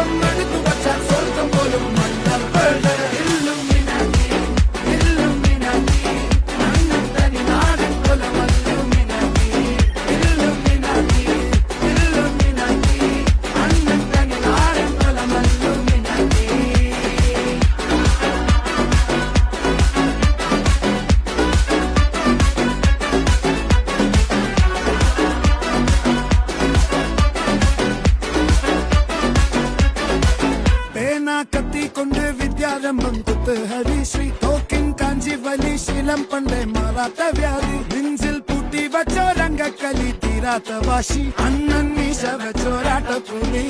ആയുധം എടുത്തു വച്ചാൽ സ്വർഗം പോലും മണ്ണർപ്പേട് ഇല്ലുമിനാറ്റി ഇല്ലുമിനാറ്റി അണ്ണൻ തനി നാടൻ കൊലമല്ലുമിനാറ്റി ഇല്ലുമിനാറ്റി ഇല്ലുമിനാറ്റി അണ്ണൻ തനി നാടൻ കൊലമല്ലുമിനാറ്റി. കത്തി കൊണ്ട് വിദ്യാരംഭം കുത്ത് ഹരിശ്രീ തോക്കിൻ കാഞ്ചി വലി ശീലം പണ്ടേ മാറാത്ത വ്യാധി നെഞ്ചിൽ പൂട്ടി വച്ചോ രംഗക്കലി തീരാത്ത വാശി അണ്ണൻ മീശ വെച്ചോരാട്ട പുലി